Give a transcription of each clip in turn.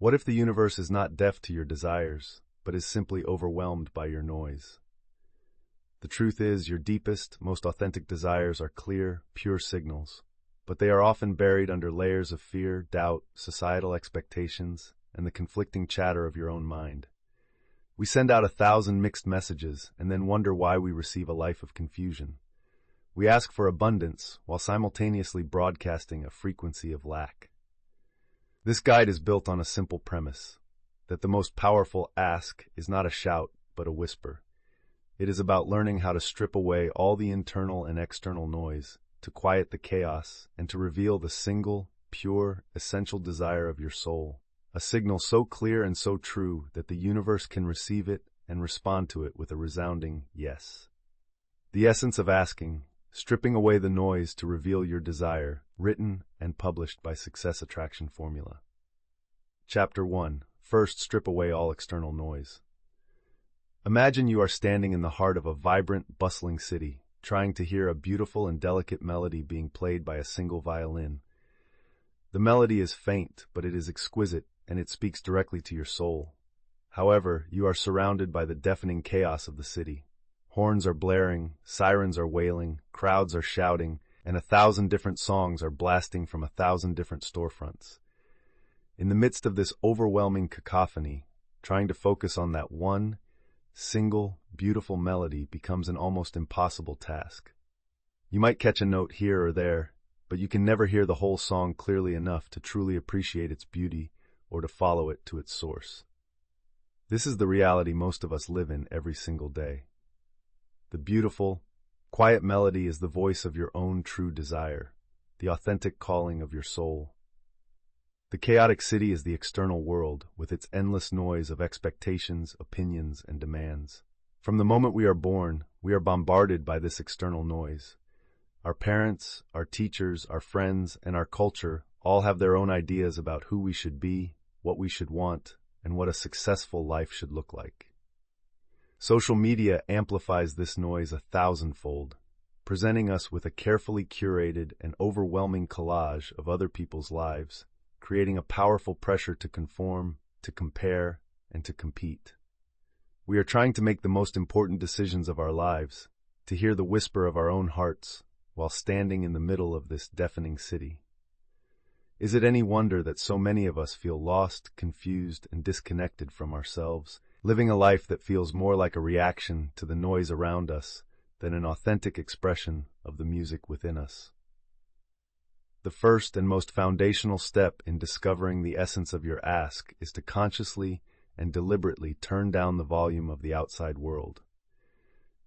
What if the universe is not deaf to your desires, but is simply overwhelmed by your noise? The truth is, your deepest, most authentic desires are clear, pure signals, but they are often buried under layers of fear, doubt, societal expectations, and the conflicting chatter of your own mind. We send out 1,000 mixed messages and then wonder why we receive a life of confusion. We ask for abundance while simultaneously broadcasting a frequency of lack. This guide is built on a simple premise, that the most powerful ask is not a shout, but a whisper. It is about learning how to strip away all the internal and external noise, to quiet the chaos, and to reveal the single, pure, essential desire of your soul, a signal so clear and so true that the universe can receive it and respond to it with a resounding yes. The essence of asking, stripping away the noise to reveal your desire, written and published by Success Attraction Formula. Chapter 1. First, strip away all external noise. Imagine you are standing in the heart of a vibrant, bustling city, trying to hear a beautiful and delicate melody being played by a single violin. The melody is faint, but it is exquisite, and it speaks directly to your soul. However, you are surrounded by the deafening chaos of the city. Horns are blaring, sirens are wailing, crowds are shouting, and 1,000 different songs are blasting from 1,000 different storefronts. In the midst of this overwhelming cacophony, trying to focus on that one, single, beautiful melody becomes an almost impossible task. You might catch a note here or there, but you can never hear the whole song clearly enough to truly appreciate its beauty or to follow it to its source. This is the reality most of us live in every single day. The beautiful, quiet melody is the voice of your own true desire, the authentic calling of your soul. The chaotic city is the external world, with its endless noise of expectations, opinions, and demands. From the moment we are born, we are bombarded by this external noise. Our parents, our teachers, our friends, and our culture all have their own ideas about who we should be, what we should want, and what a successful life should look like. Social media amplifies this noise 1,000-fold, presenting us with a carefully curated and overwhelming collage of other people's lives, creating a powerful pressure to conform, to compare, and to compete. We are trying to make the most important decisions of our lives, to hear the whisper of our own hearts, while standing in the middle of this deafening city. Is it any wonder that so many of us feel lost, confused, and disconnected from ourselves, living a life that feels more like a reaction to the noise around us than an authentic expression of the music within us? The first and most foundational step in discovering the essence of your ask is to consciously and deliberately turn down the volume of the outside world.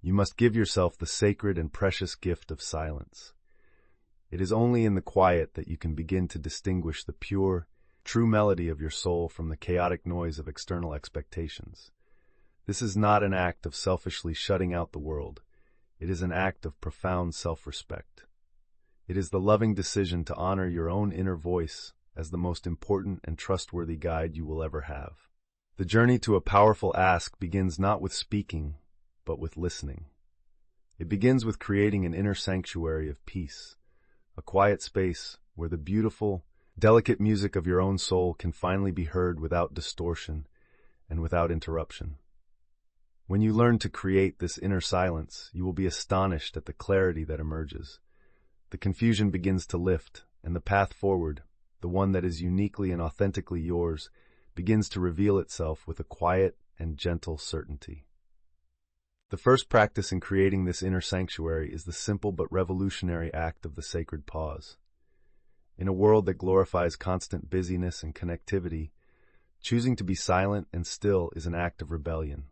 You must give yourself the sacred and precious gift of silence. It is only in the quiet that you can begin to distinguish the pure, true melody of your soul from the chaotic noise of external expectations. This is not an act of selfishly shutting out the world. It is an act of profound self-respect. It is the loving decision to honor your own inner voice as the most important and trustworthy guide you will ever have. The journey to a powerful ask begins not with speaking, but with listening. It begins with creating an inner sanctuary of peace, a quiet space where the beautiful, delicate music of your own soul can finally be heard without distortion and without interruption. When you learn to create this inner silence, you will be astonished at the clarity that emerges. The confusion begins to lift, and the path forward, the one that is uniquely and authentically yours, begins to reveal itself with a quiet and gentle certainty. The first practice in creating this inner sanctuary is the simple but revolutionary act of the sacred pause. In a world that glorifies constant busyness and connectivity, choosing to be silent and still is an act of rebellion.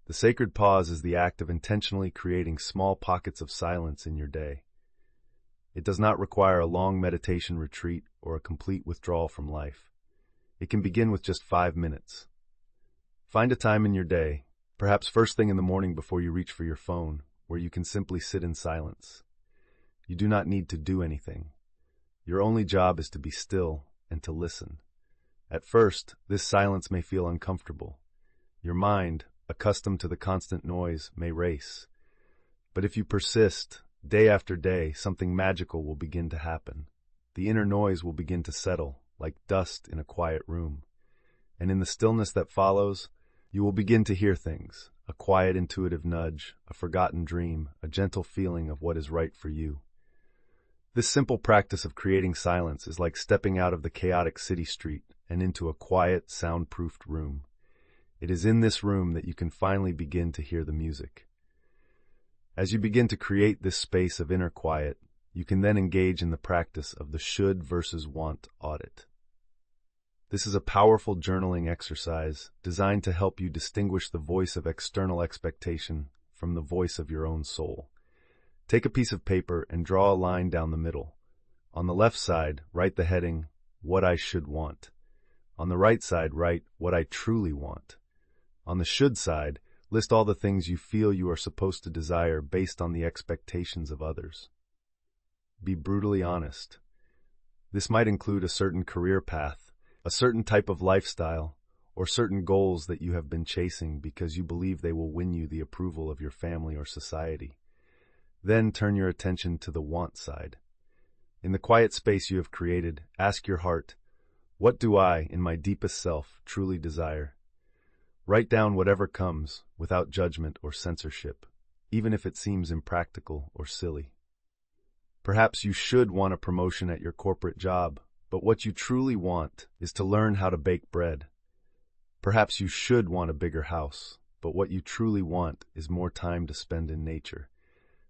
The sacred pause is the act of intentionally creating small pockets of silence in your day. It does not require a long meditation retreat or a complete withdrawal from life. It can begin with just 5 minutes. Find a time in your day, perhaps first thing in the morning before you reach for your phone, where you can simply sit in silence. You do not need to do anything. Your only job is to be still and to listen. At first, this silence may feel uncomfortable. Your mind, accustomed to the constant noise, may race. But if you persist, day after day, something magical will begin to happen. The inner noise will begin to settle, like dust in a quiet room. And in the stillness that follows, you will begin to hear things, a quiet intuitive nudge, a forgotten dream, a gentle feeling of what is right for you. This simple practice of creating silence is like stepping out of the chaotic city street and into a quiet, soundproofed room. It is in this room that you can finally begin to hear the music. As you begin to create this space of inner quiet, you can then engage in the practice of the should versus want audit. This is a powerful journaling exercise designed to help you distinguish the voice of external expectation from the voice of your own soul. Take a piece of paper and draw a line down the middle. On the left side, write the heading, "What I should want." On the right side, write, "What I truly want." On the should side, list all the things you feel you are supposed to desire based on the expectations of others. Be brutally honest. This might include a certain career path, a certain type of lifestyle, or certain goals that you have been chasing because you believe they will win you the approval of your family or society. Then turn your attention to the want side. In the quiet space you have created, ask your heart, "What do I, in my deepest self, truly desire?" Write down whatever comes, without judgment or censorship, even if it seems impractical or silly. Perhaps you should want a promotion at your corporate job, but what you truly want is to learn how to bake bread. Perhaps you should want a bigger house, but what you truly want is more time to spend in nature.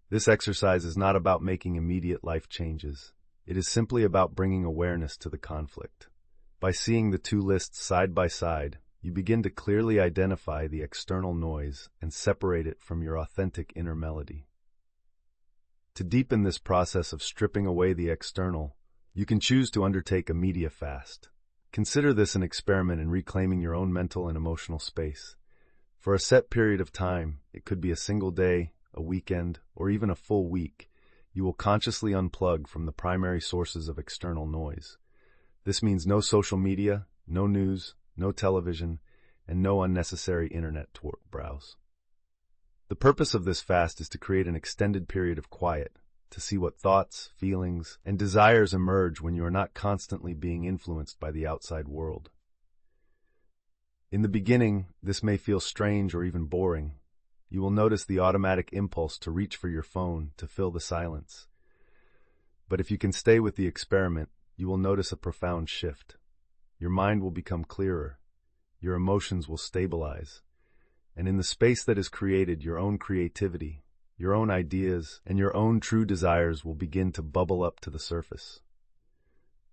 This exercise is not about making immediate life changes. It is simply about bringing awareness to the conflict. By seeing the two lists side by side, you begin to clearly identify the external noise and separate it from your authentic inner melody. To deepen this process of stripping away the external, you can choose to undertake a media fast. Consider this an experiment in reclaiming your own mental and emotional space. For a set period of time, it could be a single day, a weekend, or even a full week, you will consciously unplug from the primary sources of external noise. This means no social media, no news, no television, and no unnecessary internet browse. The purpose of this fast is to create an extended period of quiet, to see what thoughts, feelings, and desires emerge when you are not constantly being influenced by the outside world. In the beginning, this may feel strange or even boring. You will notice the automatic impulse to reach for your phone to fill the silence. But if you can stay with the experiment, you will notice a profound shift. Your mind will become clearer. Your emotions will stabilize. And in the space that is created, your own creativity, your own ideas, and your own true desires will begin to bubble up to the surface.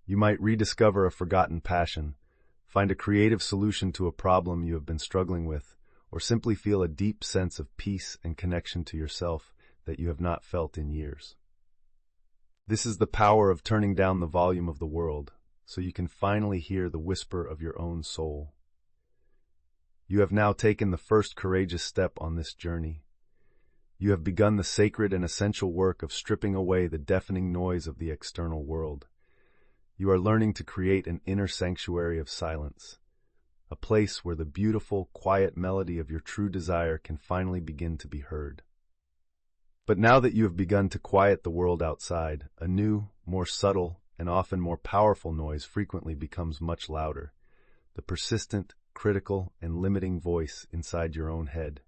You might rediscover a forgotten passion, find a creative solution to a problem you have been struggling with, or simply feel a deep sense of peace and connection to yourself that you have not felt in years. This is the power of turning down the volume of the world, so you can finally hear the whisper of your own soul. You have now taken the first courageous step on this journey. You have begun the sacred and essential work of stripping away the deafening noise of the external world. You are learning to create an inner sanctuary of silence, a place where the beautiful, quiet melody of your true desire can finally begin to be heard. But now that you have begun to quiet the world outside, a new, more subtle, and often more powerful noise frequently becomes much louder, the persistent, critical, and limiting voice inside your own head.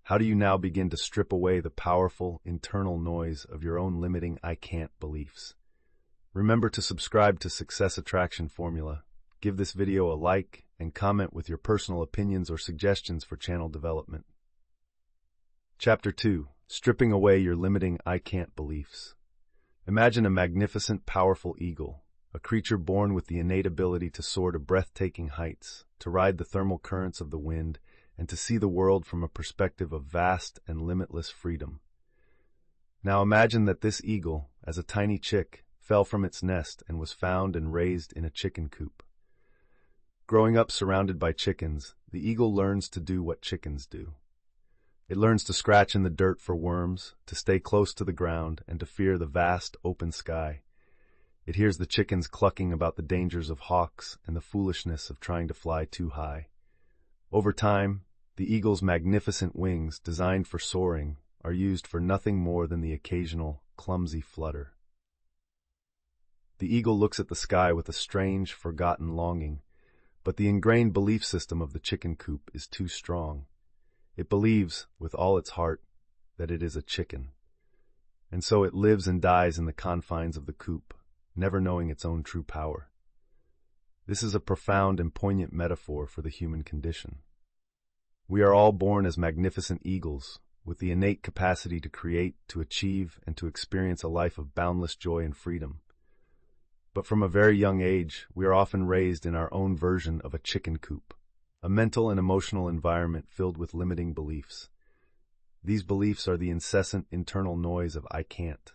How do you now begin to strip away the powerful, internal noise of your own limiting "I can't" beliefs? Remember to subscribe to Success Attraction Formula. Give this video a like and comment with your personal opinions or suggestions for channel development. Chapter 2. Stripping away your limiting "I can't" beliefs. Imagine a magnificent, powerful eagle, a creature born with the innate ability to soar to breathtaking heights, to ride the thermal currents of the wind, and to see the world from a perspective of vast and limitless freedom. Now imagine that this eagle, as a tiny chick, fell from its nest and was found and raised in a chicken coop. Growing up surrounded by chickens, the eagle learns to do what chickens do. It learns to scratch in the dirt for worms, to stay close to the ground, and to fear the vast, open sky. It hears the chickens clucking about the dangers of hawks and the foolishness of trying to fly too high. Over time, the eagle's magnificent wings, designed for soaring, are used for nothing more than the occasional, clumsy flutter. The eagle looks at the sky with a strange, forgotten longing, but the ingrained belief system of the chicken coop is too strong. It believes, with all its heart, that it is a chicken. And so it lives and dies in the confines of the coop, never knowing its own true power. This is a profound and poignant metaphor for the human condition. We are all born as magnificent eagles, with the innate capacity to create, to achieve, and to experience a life of boundless joy and freedom. But from a very young age, we are often raised in our own version of a chicken coop, a mental and emotional environment filled with limiting beliefs. These beliefs are the incessant internal noise of "I can't."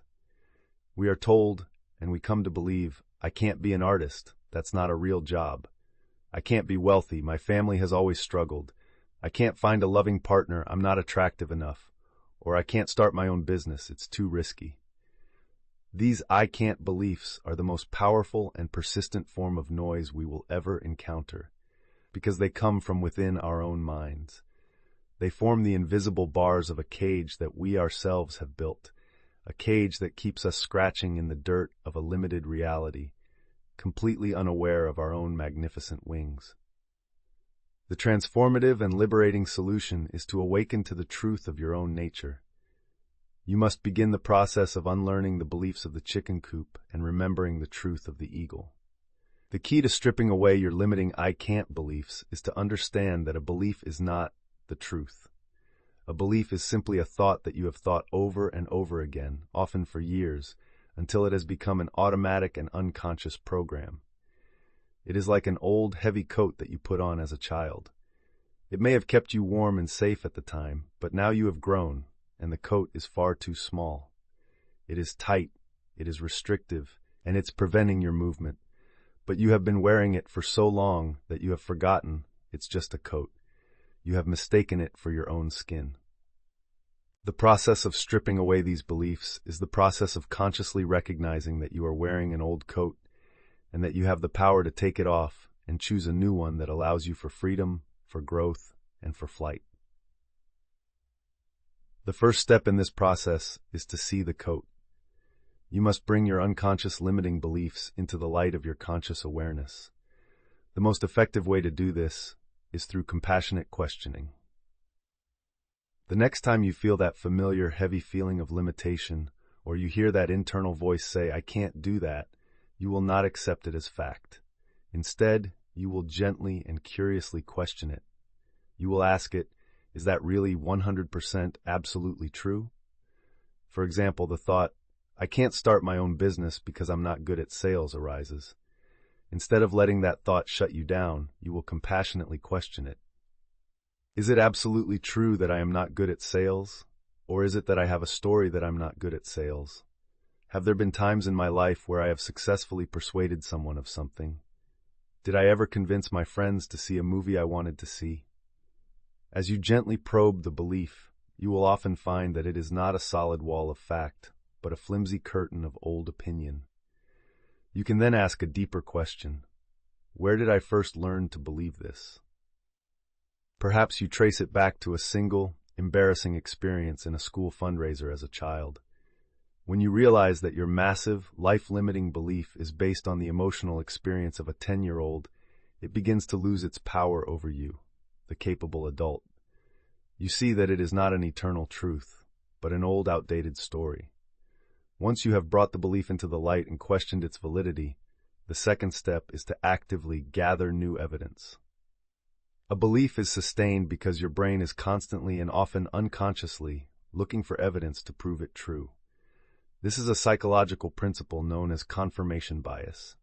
We are told, and we come to believe, "I can't be an artist, that's not a real job. I can't be wealthy, my family has always struggled. I can't find a loving partner, I'm not attractive enough. Or I can't start my own business, it's too risky." These "I can't" beliefs are the most powerful and persistent form of noise we will ever encounter, because they come from within our own minds. They form the invisible bars of a cage that we ourselves have built, a cage that keeps us scratching in the dirt of a limited reality, completely unaware of our own magnificent wings. The transformative and liberating solution is to awaken to the truth of your own nature. You must begin the process of unlearning the beliefs of the chicken coop and remembering the truth of the eagle. The key to stripping away your limiting "I can't" beliefs is to understand that a belief is not the truth. A belief is simply a thought that you have thought over and over again, often for years, until it has become an automatic and unconscious program. It is like an old, heavy coat that you put on as a child. It may have kept you warm and safe at the time, but now you have grown, and the coat is far too small. It is tight, it is restrictive, and it's preventing your movement. But you have been wearing it for so long that you have forgotten it's just a coat. You have mistaken it for your own skin. The process of stripping away these beliefs is the process of consciously recognizing that you are wearing an old coat and that you have the power to take it off and choose a new one that allows you for freedom, for growth, and for flight. The first step in this process is to see the coat. You must bring your unconscious limiting beliefs into the light of your conscious awareness. The most effective way to do this is through compassionate questioning. The next time you feel that familiar, heavy feeling of limitation, or you hear that internal voice say, "I can't do that," you will not accept it as fact. Instead, you will gently and curiously question it. You will ask it, "Is that really 100% absolutely true?" For example, the thought, "I can't start my own business because I'm not good at sales," arises. Instead of letting that thought shut you down, you will compassionately question it. Is it absolutely true that I am not good at sales? Or is it that I have a story that I'm not good at sales? Have there been times in my life where I have successfully persuaded someone of something? Did I ever convince my friends to see a movie I wanted to see? As you gently probe the belief, you will often find that it is not a solid wall of fact, but a flimsy curtain of old opinion. You can then ask a deeper question. Where did I first learn to believe this? Perhaps you trace it back to a single, embarrassing experience in a school fundraiser as a child. When you realize that your massive, life-limiting belief is based on the emotional experience of a 10-year-old, it begins to lose its power over you, the capable adult. You see that it is not an eternal truth, but an old, outdated story. Once you have brought the belief into the light and questioned its validity, the second step is to actively gather new evidence. A belief is sustained because your brain is constantly and often unconsciously looking for evidence to prove it true. This is a psychological principle known as confirmation bias.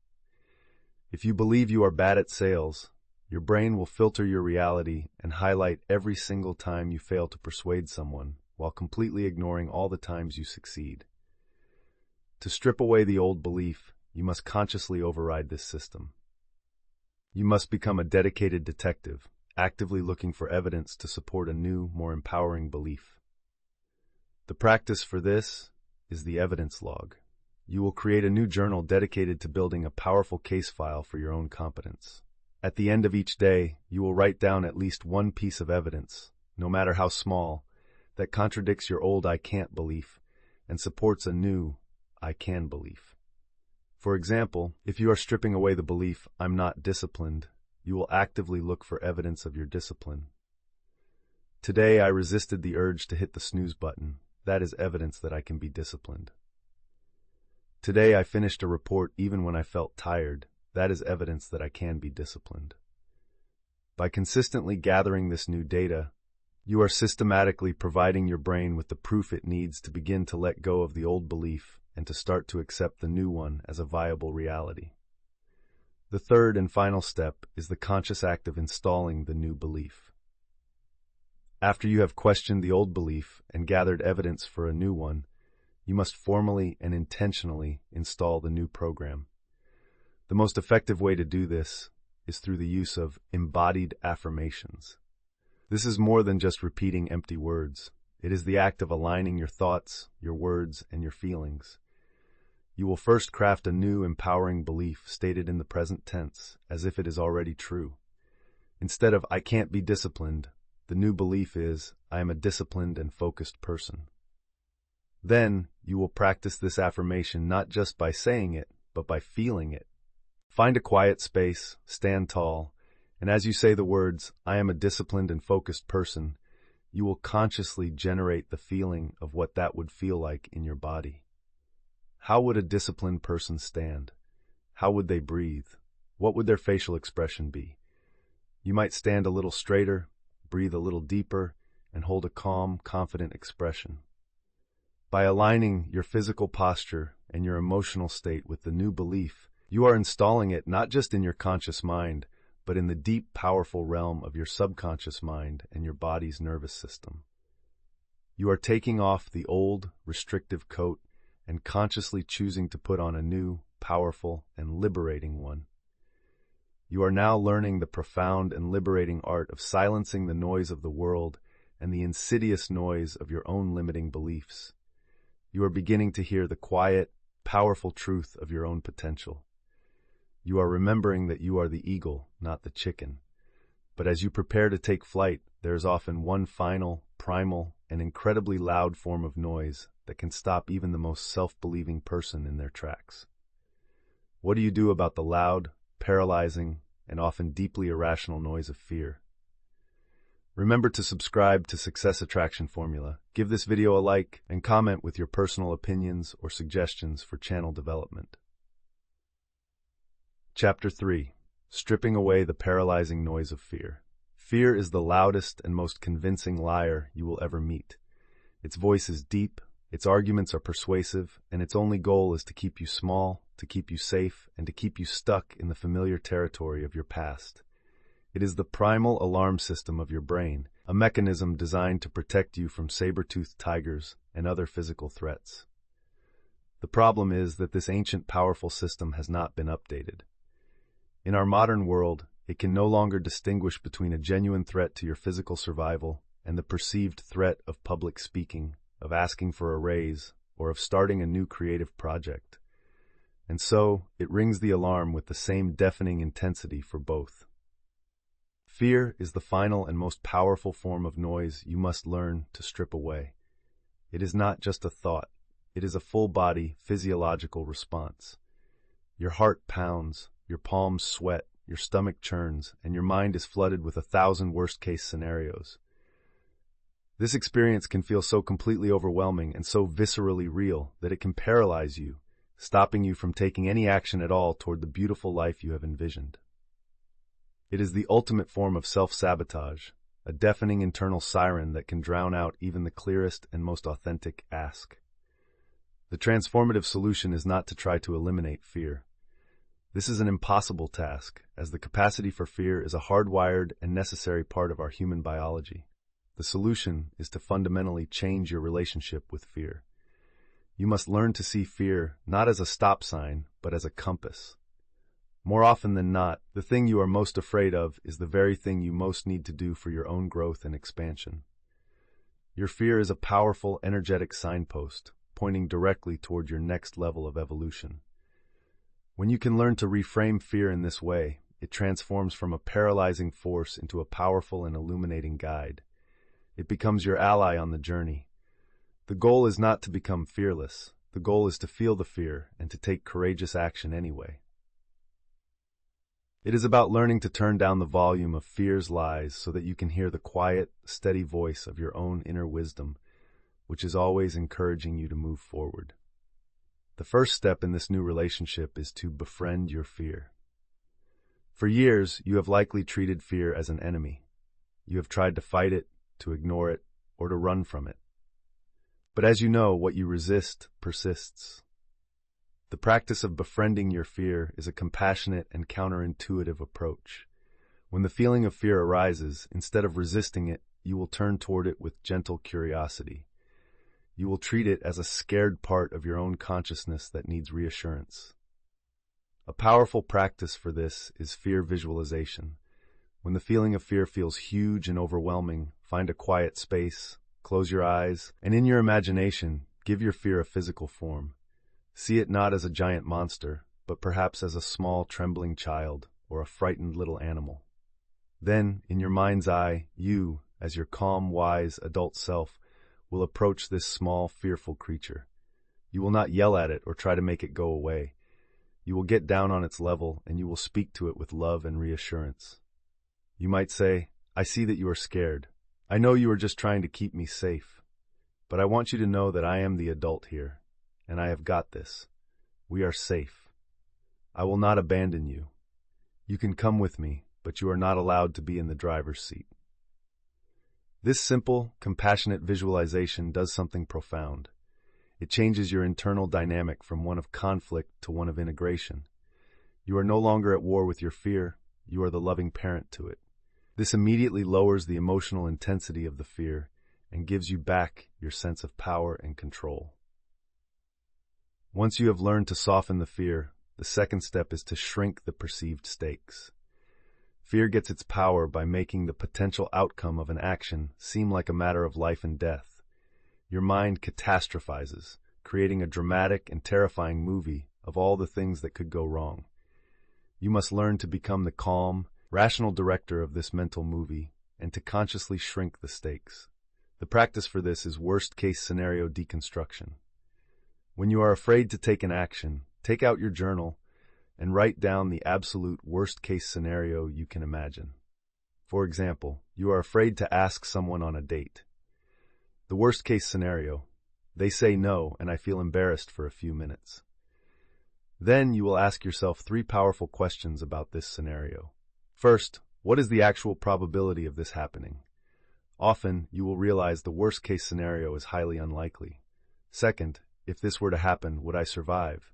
If you believe you are bad at sales, your brain will filter your reality and highlight every single time you fail to persuade someone, while completely ignoring all the times you succeed. To strip away the old belief, you must consciously override this system. You must become a dedicated detective, actively looking for evidence to support a new, more empowering belief. The practice for this is the evidence log. You will create a new journal dedicated to building a powerful case file for your own competence. At the end of each day, you will write down at least one piece of evidence, no matter how small, that contradicts your old "I can't" belief and supports a new "I can" belief. For example, if you are stripping away the belief, "I'm not disciplined," you will actively look for evidence of your discipline. Today, I resisted the urge to hit the snooze button. That is evidence that I can be disciplined. Today, I finished a report even when I felt tired. That is evidence that I can be disciplined. By consistently gathering this new data, you are systematically providing your brain with the proof it needs to begin to let go of the old belief and to start to accept the new one as a viable reality. The third and final step is the conscious act of installing the new belief. After you have questioned the old belief and gathered evidence for a new one, you must formally and intentionally install the new program. The most effective way to do this is through the use of embodied affirmations. This is more than just repeating empty words. It is the act of aligning your thoughts, your words, and your feelings. You will first craft a new, empowering belief stated in the present tense, as if it is already true. Instead of "I can't be disciplined," the new belief is "I am a disciplined and focused person." Then, you will practice this affirmation not just by saying it, but by feeling it. Find a quiet space, stand tall, and as you say the words, "I am a disciplined and focused person," you will consciously generate the feeling of what that would feel like in your body. How would a disciplined person stand? How would they breathe? What would their facial expression be? You might stand a little straighter, breathe a little deeper, and hold a calm, confident expression. By aligning your physical posture and your emotional state with the new belief, you are installing it not just in your conscious mind, but in the deep, powerful realm of your subconscious mind and your body's nervous system. You are taking off the old, restrictive coat and consciously choosing to put on a new, powerful, and liberating one. You are now learning the profound and liberating art of silencing the noise of the world and the insidious noise of your own limiting beliefs. You are beginning to hear the quiet, powerful truth of your own potential. You are remembering that you are the eagle, not the chicken. But as you prepare to take flight, there is often one final, primal, and incredibly loud form of noise that can stop even the most self-believing person in their tracks. What do you do about the loud, paralyzing, and often deeply irrational noise of fear? Remember to subscribe to Success Attraction Formula, give this video a like, and comment with your personal opinions or suggestions for channel development. Chapter 3. Stripping away the paralyzing noise of fear. Fear is the loudest and most convincing liar you will ever meet. Its voice is deep, its arguments are persuasive, and its only goal is to keep you small, to keep you safe, and to keep you stuck in the familiar territory of your past. It is the primal alarm system of your brain, a mechanism designed to protect you from saber-toothed tigers and other physical threats. The problem is that this ancient, powerful system has not been updated. In our modern world, it can no longer distinguish between a genuine threat to your physical survival and the perceived threat of public speaking, of asking for a raise, or of starting a new creative project. And so, it rings the alarm with the same deafening intensity for both. Fear is the final and most powerful form of noise you must learn to strip away. It is not just a thought. It is a full-body, physiological response. Your heart pounds, your palms sweat, your stomach churns, and your mind is flooded with 1,000 worst-case scenarios. This experience can feel so completely overwhelming and so viscerally real that it can paralyze you, stopping you from taking any action at all toward the beautiful life you have envisioned. It is the ultimate form of self-sabotage, a deafening internal siren that can drown out even the clearest and most authentic ask. The transformative solution is not to try to eliminate fear. This is an impossible task, as the capacity for fear is a hardwired and necessary part of our human biology. The solution is to fundamentally change your relationship with fear. You must learn to see fear not as a stop sign, but as a compass. More often than not, the thing you are most afraid of is the very thing you most need to do for your own growth and expansion. Your fear is a powerful, energetic signpost, pointing directly toward your next level of evolution. When you can learn to reframe fear in this way, it transforms from a paralyzing force into a powerful and illuminating guide. It becomes your ally on the journey. The goal is not to become fearless. The goal is to feel the fear and to take courageous action anyway. It is about learning to turn down the volume of fear's lies so that you can hear the quiet, steady voice of your own inner wisdom, which is always encouraging you to move forward. The first step in this new relationship is to befriend your fear. For years, you have likely treated fear as an enemy. You have tried to fight it, to ignore it, or to run from it. But as you know, what you resist persists. The practice of befriending your fear is a compassionate and counterintuitive approach. When the feeling of fear arises, instead of resisting it, you will turn toward it with gentle curiosity. You will treat it as a scared part of your own consciousness that needs reassurance. A powerful practice for this is fear visualization. When the feeling of fear feels huge and overwhelming, find a quiet space, close your eyes, and in your imagination, give your fear a physical form. See it not as a giant monster, but perhaps as a small, trembling child or a frightened little animal. Then, in your mind's eye, you, as your calm, wise, adult self, will approach this small, fearful creature. You will not yell at it or try to make it go away. You will get down on its level and you will speak to it with love and reassurance. You might say, "I see that you are scared. I know you are just trying to keep me safe. But I want you to know that I am the adult here, and I have got this. We are safe. I will not abandon you. You can come with me, but you are not allowed to be in the driver's seat." This simple, compassionate visualization does something profound. It changes your internal dynamic from one of conflict to one of integration. You are no longer at war with your fear, you are the loving parent to it. This immediately lowers the emotional intensity of the fear and gives you back your sense of power and control. Once you have learned to soften the fear, the second step is to shrink the perceived stakes. Fear gets its power by making the potential outcome of an action seem like a matter of life and death. Your mind catastrophizes, creating a dramatic and terrifying movie of all the things that could go wrong. You must learn to become the calm, rational director of this mental movie and to consciously shrink the stakes. The practice for this is worst-case scenario deconstruction. When you are afraid to take an action, take out your journal and write down the absolute worst-case scenario you can imagine. For example, you are afraid to ask someone on a date. The worst-case scenario: they say no and I feel embarrassed for a few minutes. Then you will ask yourself 3 powerful questions about this scenario. First, what is the actual probability of this happening? Often, you will realize the worst-case scenario is highly unlikely. Second, if this were to happen, would I survive?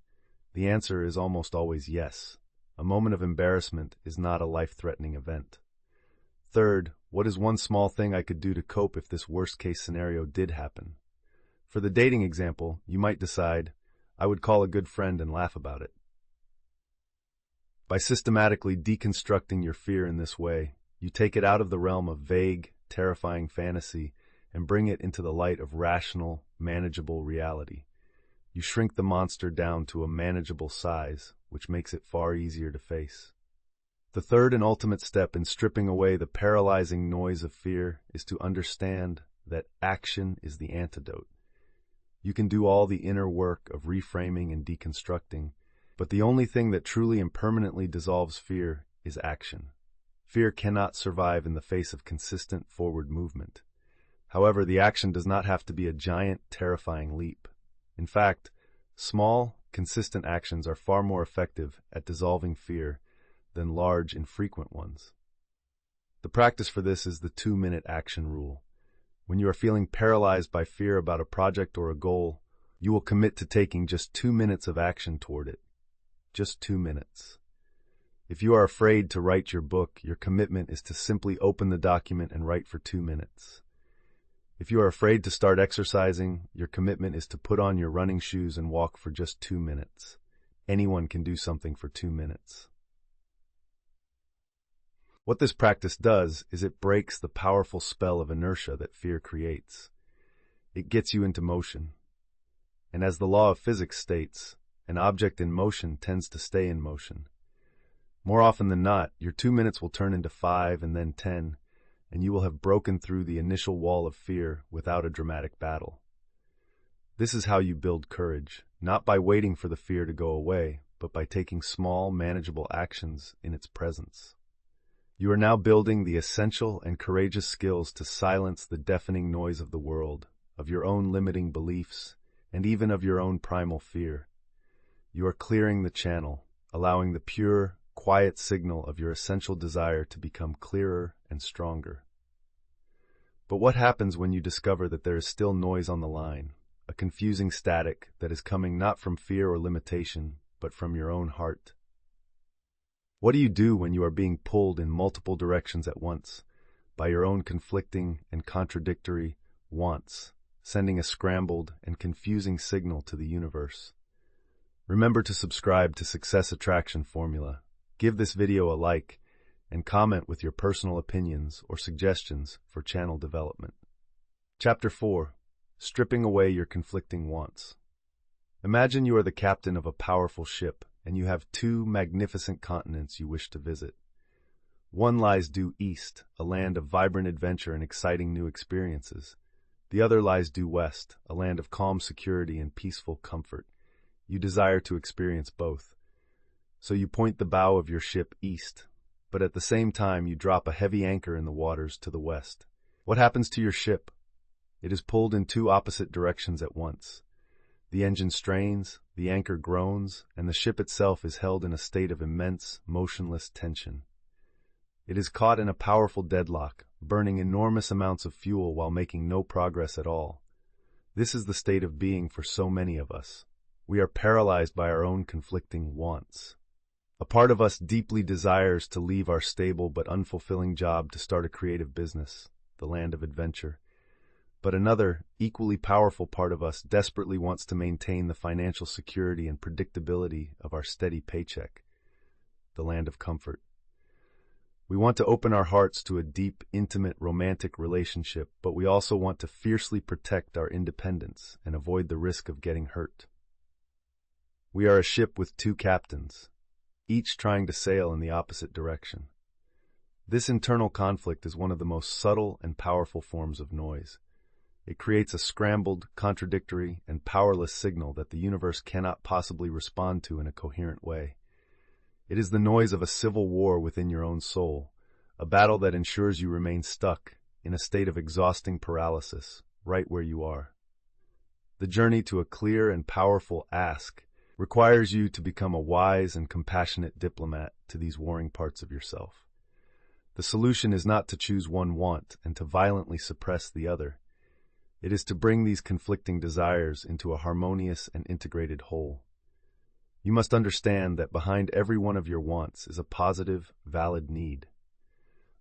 The answer is almost always yes. A moment of embarrassment is not a life-threatening event. Third, what is one small thing I could do to cope if this worst-case scenario did happen? For the dating example, you might decide, I would call a good friend and laugh about it. By systematically deconstructing your fear in this way, you take it out of the realm of vague, terrifying fantasy and bring it into the light of rational, manageable reality. You shrink the monster down to a manageable size, which makes it far easier to face. The third and ultimate step in stripping away the paralyzing noise of fear is to understand that action is the antidote. You can do all the inner work of reframing and deconstructing, but the only thing that truly and permanently dissolves fear is action. Fear cannot survive in the face of consistent forward movement. However, the action does not have to be a giant, terrifying leap. In fact, small, consistent actions are far more effective at dissolving fear than large, infrequent ones. The practice for this is the 2-minute action rule. When you are feeling paralyzed by fear about a project or a goal, you will commit to taking just 2 minutes of action toward it. Just 2 minutes. If you are afraid to write your book, your commitment is to simply open the document and write for 2 minutes. If you are afraid to start exercising, your commitment is to put on your running shoes and walk for just 2 minutes. Anyone can do something for 2 minutes. What this practice does is it breaks the powerful spell of inertia that fear creates. It gets you into motion. And as the law of physics states, an object in motion tends to stay in motion. More often than not, your 2 minutes will turn into 5 and then 10, and you will have broken through the initial wall of fear without a dramatic battle. This is how you build courage, not by waiting for the fear to go away, but by taking small, manageable actions in its presence. You are now building the essential and courageous skills to silence the deafening noise of the world, of your own limiting beliefs, and even of your own primal fear. You are clearing the channel, allowing the pure, quiet signal of your essential desire to become clearer and stronger. But what happens when you discover that there is still noise on the line, a confusing static that is coming not from fear or limitation, but from your own heart? What do you do when you are being pulled in multiple directions at once by your own conflicting and contradictory wants, sending a scrambled and confusing signal to the universe? Remember to subscribe to Success Attraction Formula. Give this video a like and comment with your personal opinions or suggestions for channel development. Chapter 4. Stripping away your conflicting wants. Imagine you are the captain of a powerful ship and you have two magnificent continents you wish to visit. One lies due east, a land of vibrant adventure and exciting new experiences. The other lies due west, a land of calm security and peaceful comfort. You desire to experience both. So you point the bow of your ship east, but at the same time you drop a heavy anchor in the waters to the west. What happens to your ship? It is pulled in two opposite directions at once. The engine strains, the anchor groans, and the ship itself is held in a state of immense, motionless tension. It is caught in a powerful deadlock, burning enormous amounts of fuel while making no progress at all. This is the state of being for so many of us. We are paralyzed by our own conflicting wants. A part of us deeply desires to leave our stable but unfulfilling job to start a creative business, the land of adventure. But another, equally powerful part of us desperately wants to maintain the financial security and predictability of our steady paycheck, the land of comfort. We want to open our hearts to a deep, intimate, romantic relationship, but we also want to fiercely protect our independence and avoid the risk of getting hurt. We are a ship with two captains, each trying to sail in the opposite direction. This internal conflict is one of the most subtle and powerful forms of noise. It creates a scrambled, contradictory, and powerless signal that the universe cannot possibly respond to in a coherent way. It is the noise of a civil war within your own soul, a battle that ensures you remain stuck in a state of exhausting paralysis, right where you are. The journey to a clear and powerful ask requires you to become a wise and compassionate diplomat to these warring parts of yourself. The solution is not to choose one want and to violently suppress the other. It is to bring these conflicting desires into a harmonious and integrated whole. You must understand that behind every one of your wants is a positive, valid need.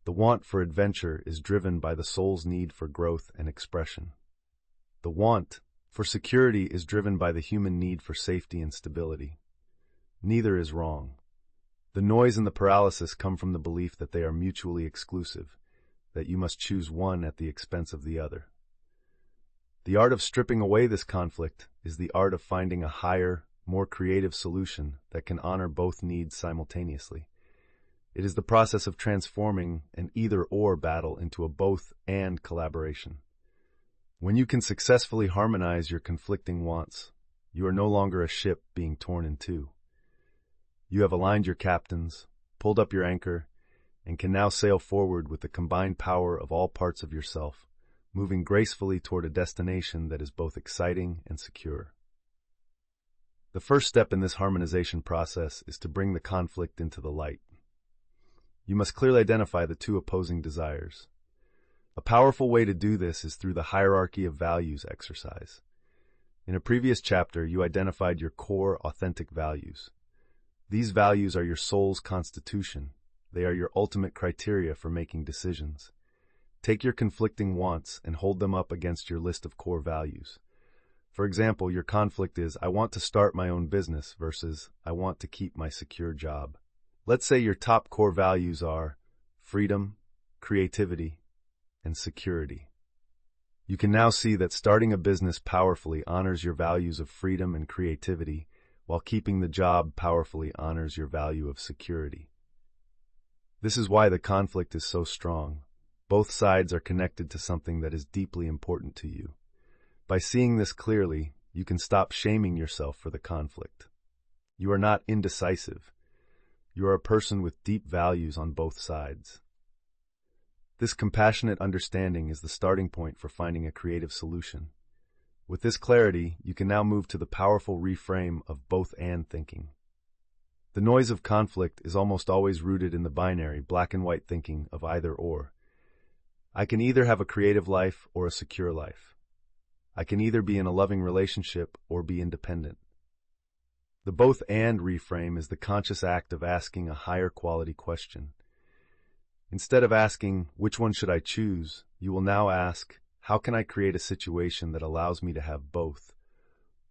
The want for adventure is driven by the soul's need for growth and expression. The want for security is driven by the human need for safety and stability. Neither is wrong. The noise and the paralysis come from the belief that they are mutually exclusive, that you must choose one at the expense of the other. The art of stripping away this conflict is the art of finding a higher, more creative solution that can honor both needs simultaneously. It is the process of transforming an either-or battle into a both-and collaboration. When you can successfully harmonize your conflicting wants, you are no longer a ship being torn in two. You have aligned your captains, pulled up your anchor, and can now sail forward with the combined power of all parts of yourself, moving gracefully toward a destination that is both exciting and secure. The first step in this harmonization process is to bring the conflict into the light. You must clearly identify the two opposing desires. A powerful way to do this is through the hierarchy of values exercise. In a previous chapter, you identified your core, authentic values. These values are your soul's constitution. They are your ultimate criteria for making decisions. Take your conflicting wants and hold them up against your list of core values. For example, your conflict is, I want to start my own business versus I want to keep my secure job. Let's say your top core values are freedom, creativity, and security. You can now see that starting a business powerfully honors your values of freedom and creativity, while keeping the job powerfully honors your value of security. This is why the conflict is so strong. Both sides are connected to something that is deeply important to you. By seeing this clearly, you can stop shaming yourself for the conflict. You are not indecisive. You are a person with deep values on both sides. This compassionate understanding is the starting point for finding a creative solution. With this clarity, you can now move to the powerful reframe of both-and thinking. The noise of conflict is almost always rooted in the binary, black and white thinking of either or. I can either have a creative life or a secure life. I can either be in a loving relationship or be independent. The both-and reframe is the conscious act of asking a higher quality question. Instead of asking, which one should I choose, you will now ask, how can I create a situation that allows me to have both?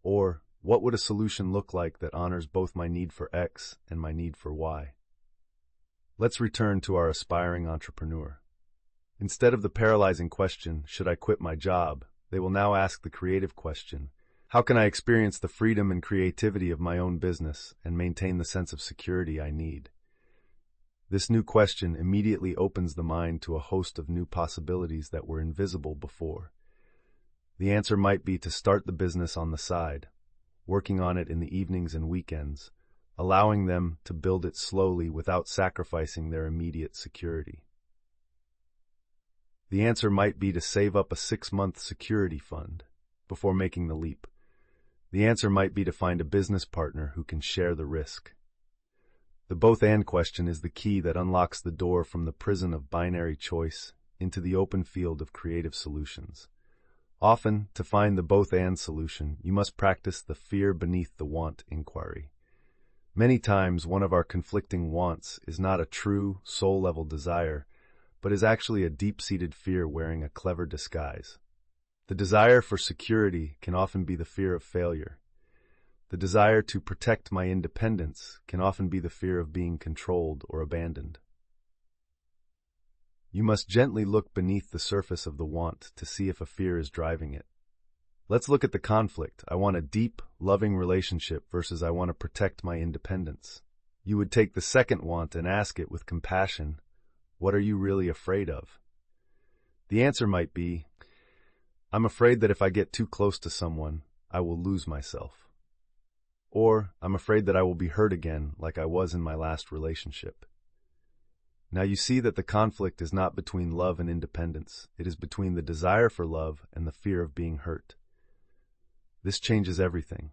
Or, what would a solution look like that honors both my need for X and my need for Y? Let's return to our aspiring entrepreneur. Instead of the paralyzing question, should I quit my job, they will now ask the creative question, how can I experience the freedom and creativity of my own business and maintain the sense of security I need? This new question immediately opens the mind to a host of new possibilities that were invisible before. The answer might be to start the business on the side, working on it in the evenings and weekends, allowing them to build it slowly without sacrificing their immediate security. The answer might be to save up a 6-month security fund before making the leap. The answer might be to find a business partner who can share the risk. The both-and question is the key that unlocks the door from the prison of binary choice into the open field of creative solutions. Often, to find the both-and solution, you must practice the fear beneath the want inquiry. Many times, one of our conflicting wants is not a true, soul-level desire, but is actually a deep-seated fear wearing a clever disguise. The desire for security can often be the fear of failure. The desire to protect my independence can often be the fear of being controlled or abandoned. You must gently look beneath the surface of the want to see if a fear is driving it. Let's look at the conflict. I want a deep, loving relationship versus I want to protect my independence. You would take the second want and ask it with compassion, what are you really afraid of? The answer might be, I'm afraid that if I get too close to someone, I will lose myself. Or, I'm afraid that I will be hurt again like I was in my last relationship. Now you see that the conflict is not between love and independence. It is between the desire for love and the fear of being hurt. This changes everything.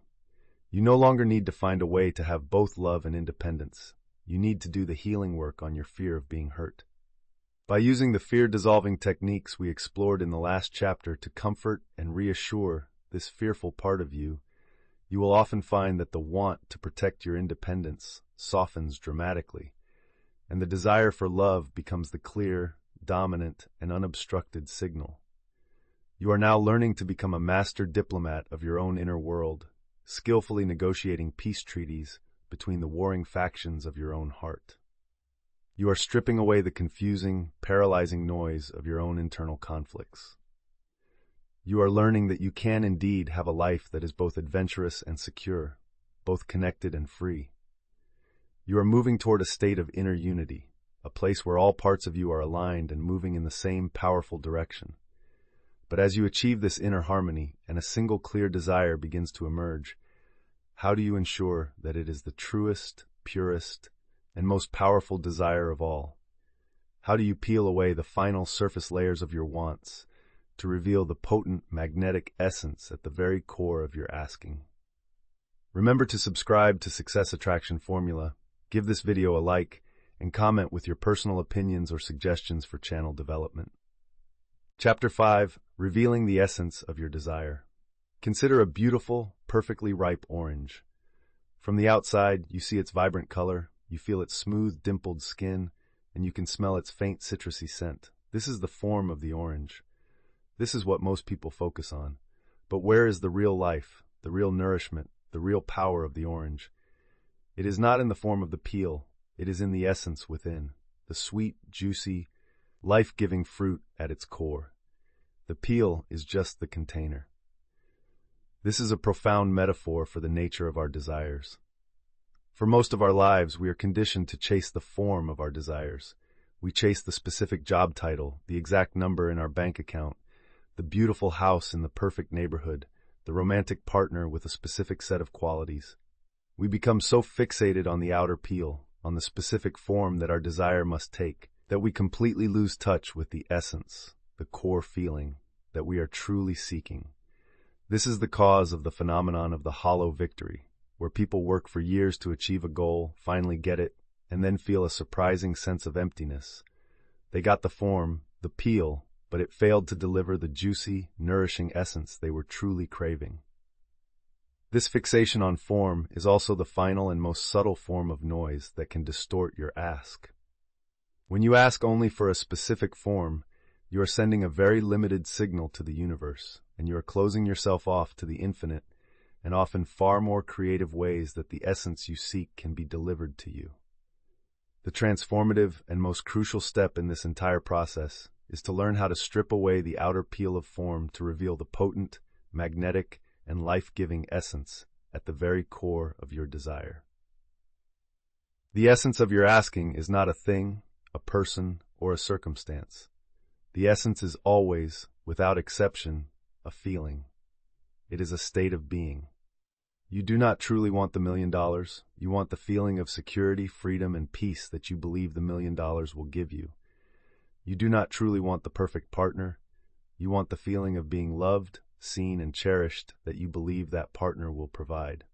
You no longer need to find a way to have both love and independence. You need to do the healing work on your fear of being hurt. By using the fear-dissolving techniques we explored in the last chapter to comfort and reassure this fearful part of you, you will often find that the want to protect your independence softens dramatically, and the desire for love becomes the clear, dominant, and unobstructed signal. You are now learning to become a master diplomat of your own inner world, skillfully negotiating peace treaties between the warring factions of your own heart. You are stripping away the confusing, paralyzing noise of your own internal conflicts. You are learning that you can indeed have a life that is both adventurous and secure, both connected and free. You are moving toward a state of inner unity, a place where all parts of you are aligned and moving in the same powerful direction. But as you achieve this inner harmony and a single clear desire begins to emerge, how do you ensure that it is the truest, purest, and most powerful desire of all? How do you peel away the final surface layers of your wants to reveal the potent magnetic essence at the very core of your asking? Remember to subscribe to Success Attraction Formula, give this video a like, and comment with your personal opinions or suggestions for channel development. Chapter 5. Revealing the Essence of Your Desire. Consider a beautiful, perfectly ripe orange. From the outside, you see its vibrant color, you feel its smooth, dimpled skin, and you can smell its faint citrusy scent. This is the form of the orange. This is what most people focus on. But where is the real life, the real nourishment, the real power of the orange? It is not in the form of the peel. It is in the essence within, the sweet, juicy, life-giving fruit at its core. The peel is just the container. This is a profound metaphor for the nature of our desires. For most of our lives, we are conditioned to chase the form of our desires. We chase the specific job title, the exact number in our bank account, the beautiful house in the perfect neighborhood, the romantic partner with a specific set of qualities. We become so fixated on the outer peel, on the specific form that our desire must take, that we completely lose touch with the essence, the core feeling that we are truly seeking. This is the cause of the phenomenon of the hollow victory, where people work for years to achieve a goal, finally get it, and then feel a surprising sense of emptiness. They got the form, the peel, but it failed to deliver the juicy, nourishing essence they were truly craving. This fixation on form is also the final and most subtle form of noise that can distort your ask. When you ask only for a specific form, you are sending a very limited signal to the universe, and you are closing yourself off to the infinite and often far more creative ways that the essence you seek can be delivered to you. The transformative and most crucial step in this entire process is to learn how to strip away the outer peel of form to reveal the potent, magnetic, and life-giving essence at the very core of your desire. The essence of your asking is not a thing, a person, or a circumstance. The essence is always, without exception, a feeling. It is a state of being. You do not truly want the $1 million. You want the feeling of security, freedom, and peace that you believe the $1 million will give you. You do not truly want the perfect partner. You want the feeling of being loved, seen, and cherished that you believe that partner will provide.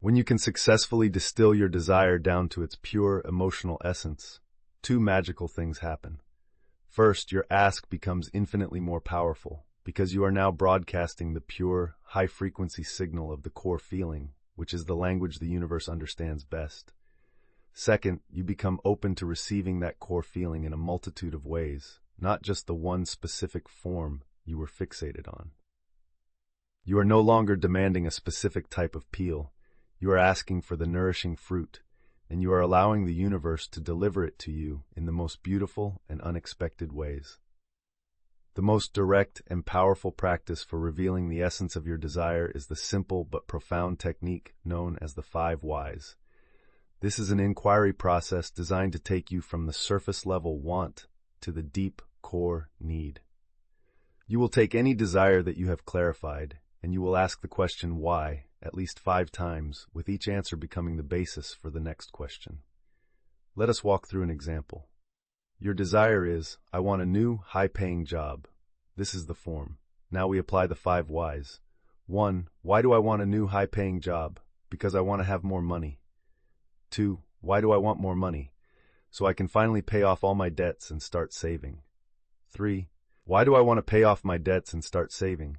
When you can successfully distill your desire down to its pure emotional essence, two magical things happen. First, your ask becomes infinitely more powerful, because you are now broadcasting the pure, high-frequency signal of the core feeling, which is the language the universe understands best. Second, you become open to receiving that core feeling in a multitude of ways, not just the one specific form you were fixated on. You are no longer demanding a specific type of peel. You are asking for the nourishing fruit, and you are allowing the universe to deliver it to you in the most beautiful and unexpected ways. The most direct and powerful practice for revealing the essence of your desire is the simple but profound technique known as the 5 whys. This is an inquiry process designed to take you from the surface-level want to the deep core need. You will take any desire that you have clarified, and you will ask the question why at least 5 times, with each answer becoming the basis for the next question. Let us walk through an example. Your desire is, I want a new, high-paying job. This is the form. Now we apply the 5 whys. 1. Why do I want a new, high-paying job? Because I want to have more money. 2. Why do I want more money? So I can finally pay off all my debts and start saving. 3. Why do I want to pay off my debts and start saving?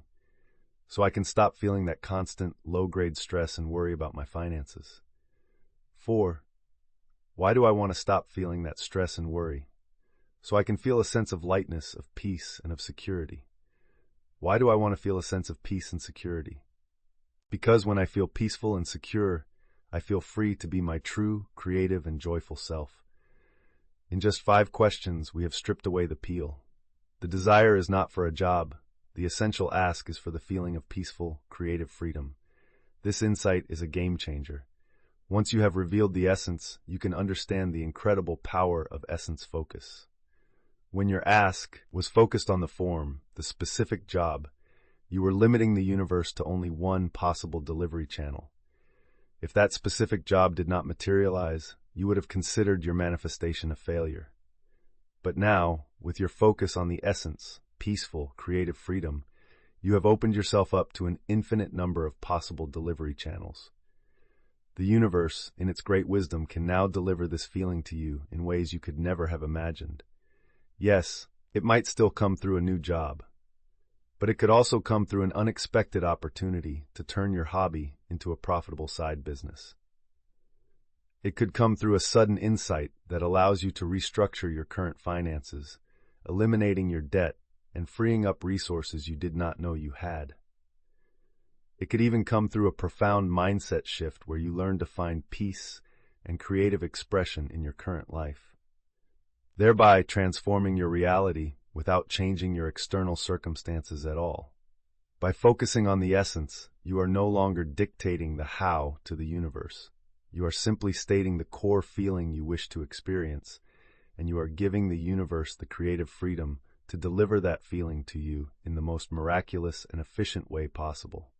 So I can stop feeling that constant, low-grade stress and worry about my finances. 4. Why do I want to stop feeling that stress and worry? So I can feel a sense of lightness, of peace, and of security. Why do I want to feel a sense of peace and security? Because when I feel peaceful and secure, I feel free to be my true, creative, and joyful self. In just 5 questions, we have stripped away the peel. The desire is not for a job. The essential ask is for the feeling of peaceful, creative freedom. This insight is a game changer. Once you have revealed the essence, you can understand the incredible power of essence focus. When your ask was focused on the form, the specific job, you were limiting the universe to only one possible delivery channel. If that specific job did not materialize, you would have considered your manifestation a failure. But now, with your focus on the essence, peaceful, creative freedom, you have opened yourself up to an infinite number of possible delivery channels. The universe, in its great wisdom, can now deliver this feeling to you in ways you could never have imagined. Yes, it might still come through a new job, but it could also come through an unexpected opportunity to turn your hobby into a profitable side business. It could come through a sudden insight that allows you to restructure your current finances, eliminating your debt and freeing up resources you did not know you had. It could even come through a profound mindset shift where you learn to find peace and creative expression in your current life, thereby transforming your reality without changing your external circumstances at all. By focusing on the essence, you are no longer dictating the how to the universe. You are simply stating the core feeling you wish to experience, and you are giving the universe the creative freedom to deliver that feeling to you in the most miraculous and efficient way possible.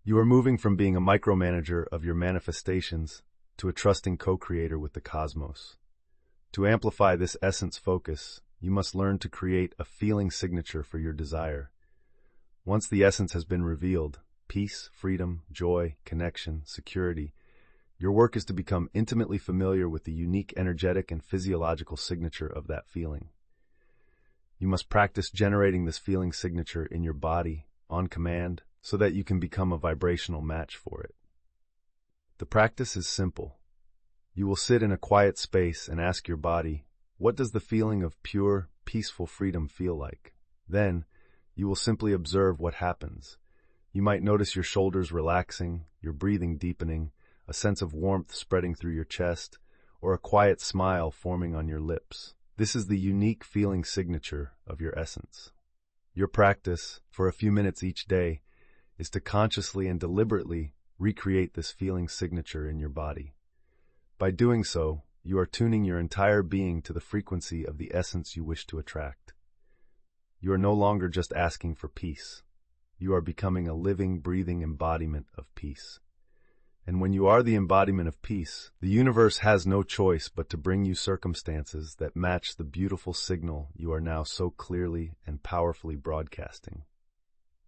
You are moving from being a micromanager of your manifestations to a trusting co-creator with the cosmos. To amplify this essence focus, you must learn to create a feeling signature for your desire. Once the essence has been revealed, peace, freedom, joy, connection, security, your work is to become intimately familiar with the unique energetic and physiological signature of that feeling. You must practice generating this feeling signature in your body, on command, so that you can become a vibrational match for it. The practice is simple. You will sit in a quiet space and ask your body, what does the feeling of pure, peaceful freedom feel like? Then, you will simply observe what happens. You might notice your shoulders relaxing, your breathing deepening, a sense of warmth spreading through your chest, or a quiet smile forming on your lips. This is the unique feeling signature of your essence. Your practice, for a few minutes each day, is to consciously and deliberately recreate this feeling signature in your body. By doing so, you are tuning your entire being to the frequency of the essence you wish to attract. You are no longer just asking for peace. You are becoming a living, breathing embodiment of peace. And when you are the embodiment of peace, the universe has no choice but to bring you circumstances that match the beautiful signal you are now so clearly and powerfully broadcasting.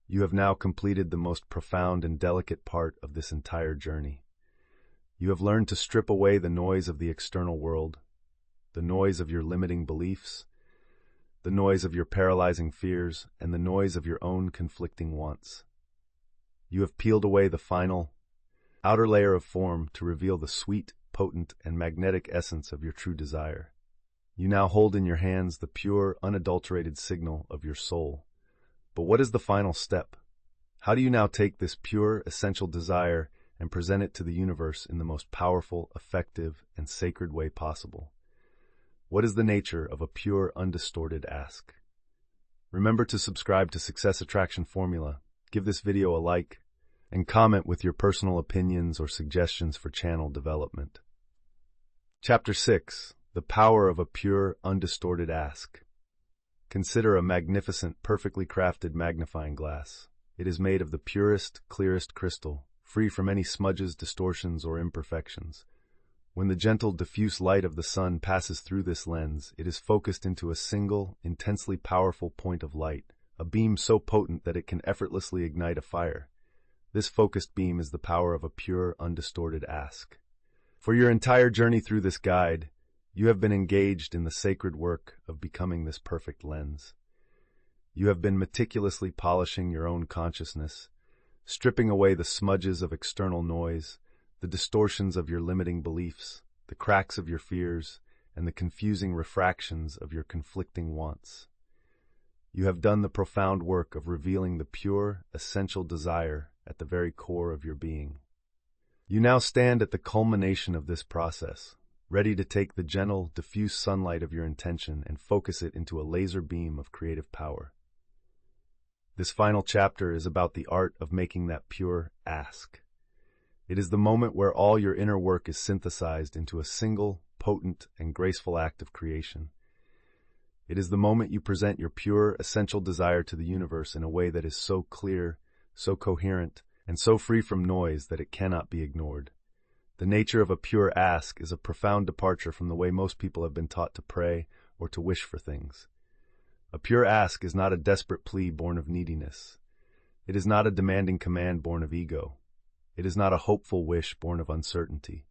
You have now completed the most profound and delicate part of this entire journey. You have learned to strip away the noise of the external world, the noise of your limiting beliefs, the noise of your paralyzing fears, and the noise of your own conflicting wants. You have peeled away the final, outer layer of form to reveal the sweet, potent, and magnetic essence of your true desire. You now hold in your hands the pure, unadulterated signal of your soul. But what is the final step? How do you now take this pure, essential desire and present it to the universe in the most powerful, effective, and sacred way possible? What is the nature of a pure, undistorted ask? Remember to subscribe to Success Attraction Formula, give this video a like, and comment with your personal opinions or suggestions for channel development. Chapter 6. The Power of a Pure, Undistorted Ask. Consider a magnificent, perfectly crafted magnifying glass. It is made of the purest, clearest crystal, free from any smudges, distortions, or imperfections. When the gentle, diffuse light of the sun passes through this lens, it is focused into a single, intensely powerful point of light, a beam so potent that it can effortlessly ignite a fire. This focused beam is the power of a pure, undistorted ask. For your entire journey through this guide, you have been engaged in the sacred work of becoming this perfect lens. You have been meticulously polishing your own consciousness, stripping away the smudges of external noise, the distortions of your limiting beliefs, the cracks of your fears, and the confusing refractions of your conflicting wants. You have done the profound work of revealing the pure, essential desire at the very core of your being. You now stand at the culmination of this process, ready to take the gentle, diffuse sunlight of your intention and focus it into a laser beam of creative power. This final chapter is about the art of making that pure ask. It is the moment where all your inner work is synthesized into a single, potent, and graceful act of creation. It is the moment you present your pure, essential desire to the universe in a way that is so clear, so coherent, and so free from noise that it cannot be ignored. The nature of a pure ask is a profound departure from the way most people have been taught to pray or to wish for things. A pure ask is not a desperate plea born of neediness. It is not a demanding command born of ego. It is not a hopeful wish born of uncertainty.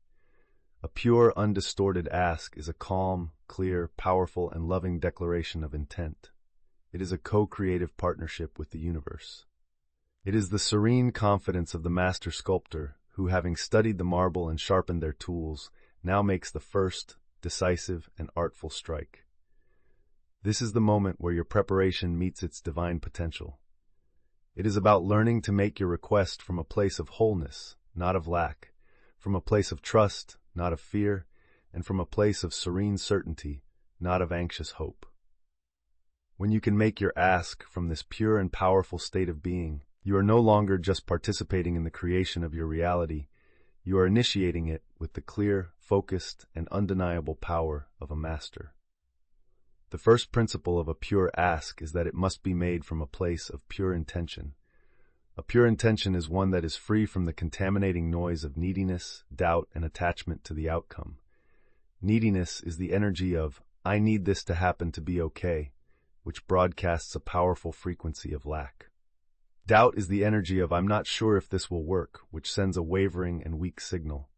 A pure, undistorted ask is a calm, clear, powerful, and loving declaration of intent. It is a co-creative partnership with the universe. It is the serene confidence of the master sculptor who, having studied the marble and sharpened their tools, now makes the first, decisive, and artful strike. This is the moment where your preparation meets its divine potential. It is about learning to make your request from a place of wholeness, not of lack, from a place of trust, not of fear, and from a place of serene certainty, not of anxious hope. When you can make your ask from this pure and powerful state of being, you are no longer just participating in the creation of your reality, you are initiating it with the clear, focused, and undeniable power of a master. The first principle of a pure ask is that it must be made from a place of pure intention. A pure intention is one that is free from the contaminating noise of neediness, doubt, and attachment to the outcome. Neediness is the energy of, "I need this to happen to be okay," which broadcasts a powerful frequency of lack. Doubt is the energy of, "I'm not sure if this will work," which sends a wavering and weak signal.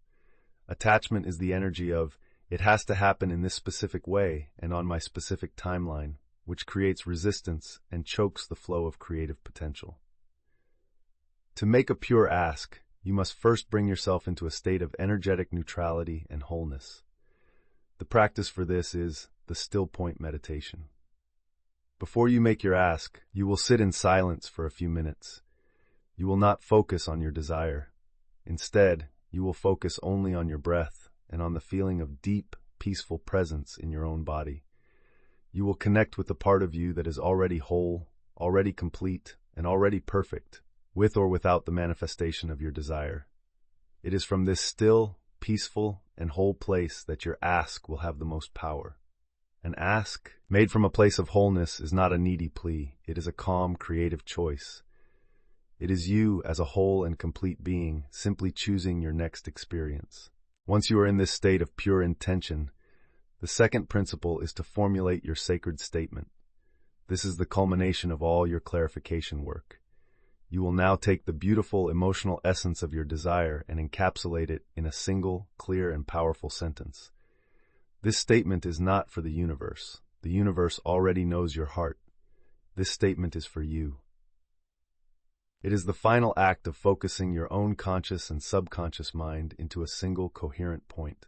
Attachment is the energy of, "It has to happen in this specific way and on my specific timeline," which creates resistance and chokes the flow of creative potential. To make a pure ask, you must first bring yourself into a state of energetic neutrality and wholeness. The practice for this is the still point meditation. Before you make your ask, you will sit in silence for a few minutes. You will not focus on your desire. Instead, you will focus only on your breath and on the feeling of deep, peaceful presence in your own body. You will connect with the part of you that is already whole, already complete, and already perfect, with or without the manifestation of your desire. It is from this still, peaceful, and whole place that your ask will have the most power. An ask made from a place of wholeness is not a needy plea. It is a calm, creative choice. It is you as a whole and complete being simply choosing your next experience. Once you are in this state of pure intention, the second principle is to formulate your sacred statement. This is the culmination of all your clarification work. You will now take the beautiful emotional essence of your desire and encapsulate it in a single, clear, and powerful sentence. This statement is not for the universe. The universe already knows your heart. This statement is for you. It is the final act of focusing your own conscious and subconscious mind into a single coherent point.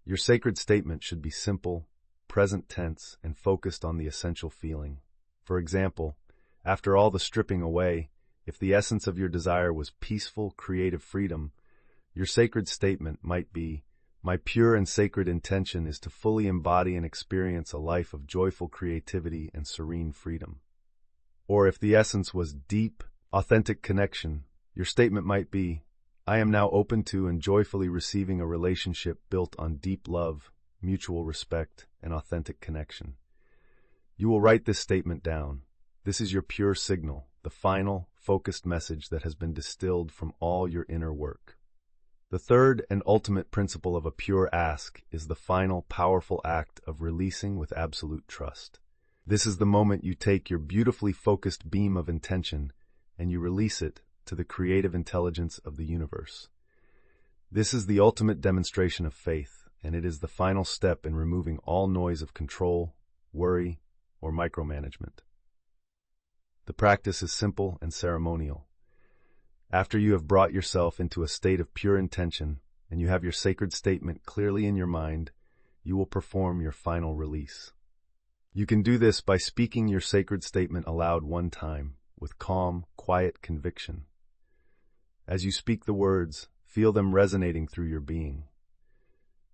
Your sacred statement should be simple, present tense, and focused on the essential feeling. For example, after all the stripping away, if the essence of your desire was peaceful, creative freedom, your sacred statement might be, "My pure and sacred intention is to fully embody and experience a life of joyful creativity and serene freedom." Or if the essence was deep, authentic connection, your statement might be, "I am now open to and joyfully receiving a relationship built on deep love, mutual respect, and authentic connection." You will write this statement down. This is your pure signal, the final, focused message that has been distilled from all your inner work. The third and ultimate principle of a pure ask is the final, powerful act of releasing with absolute trust. This is the moment you take your beautifully focused beam of intention and you release it to the creative intelligence of the universe. This is the ultimate demonstration of faith, and it is the final step in removing all noise of control, worry, or micromanagement. The practice is simple and ceremonial. After you have brought yourself into a state of pure intention and you have your sacred statement clearly in your mind, you will perform your final release. You can do this by speaking your sacred statement aloud one time, with calm, quiet conviction. As you speak the words, feel them resonating through your being.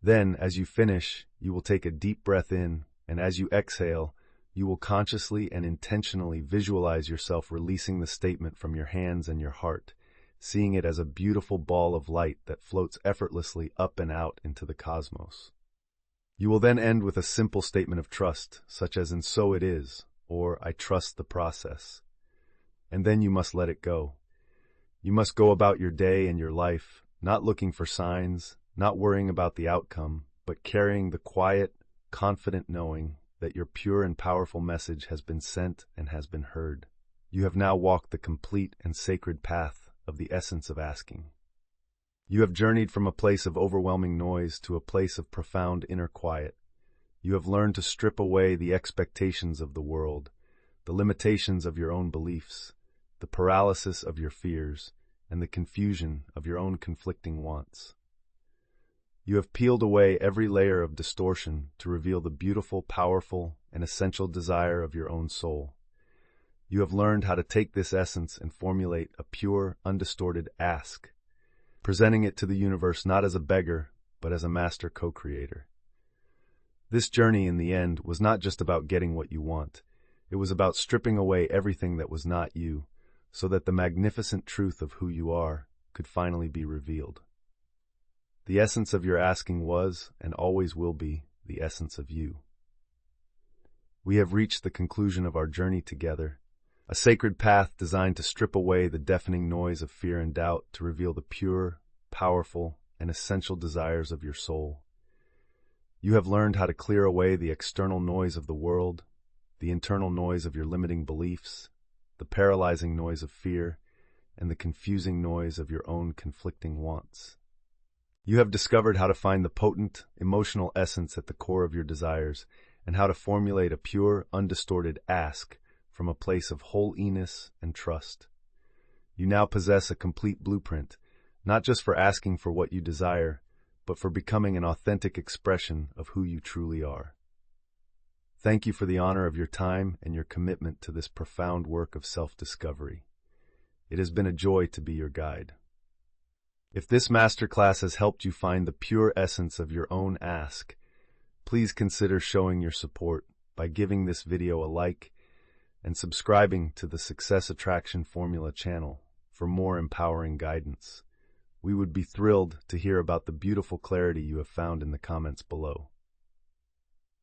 Then, as you finish, you will take a deep breath in, and as you exhale, you will consciously and intentionally visualize yourself releasing the statement from your hands and your heart, seeing it as a beautiful ball of light that floats effortlessly up and out into the cosmos. You will then end with a simple statement of trust, such as "and so it is," or "I trust the process." And then you must let it go. You must go about your day and your life, not looking for signs, not worrying about the outcome, but carrying the quiet, confident knowing that your pure and powerful message has been sent and has been heard. You have now walked the complete and sacred path of the essence of asking. You have journeyed from a place of overwhelming noise to a place of profound inner quiet. You have learned to strip away the expectations of the world, the limitations of your own beliefs, the paralysis of your fears, and the confusion of your own conflicting wants. You have peeled away every layer of distortion to reveal the beautiful, powerful, and essential desire of your own soul. You have learned how to take this essence and formulate a pure, undistorted ask, presenting it to the universe not as a beggar, but as a master co-creator. This journey, in the end, was not just about getting what you want. It was about stripping away everything that was not you, so that the magnificent truth of who you are could finally be revealed. The essence of your asking was, and always will be, the essence of you. We have reached the conclusion of our journey together. A sacred path designed to strip away the deafening noise of fear and doubt to reveal the pure, powerful, and essential desires of your soul. You have learned how to clear away the external noise of the world, the internal noise of your limiting beliefs, the paralyzing noise of fear, and the confusing noise of your own conflicting wants. You have discovered how to find the potent, emotional essence at the core of your desires and how to formulate a pure, undistorted ask from a place of holiness and trust. You now possess a complete blueprint, not just for asking for what you desire, but for becoming an authentic expression of who you truly are. Thank you for the honor of your time and your commitment to this profound work of self-discovery. It has been a joy to be your guide. If this masterclass has helped you find the pure essence of your own ask, please consider showing your support by giving this video a like and subscribing to the Success Attraction Formula channel for more empowering guidance. We would be thrilled to hear about the beautiful clarity you have found in the comments below.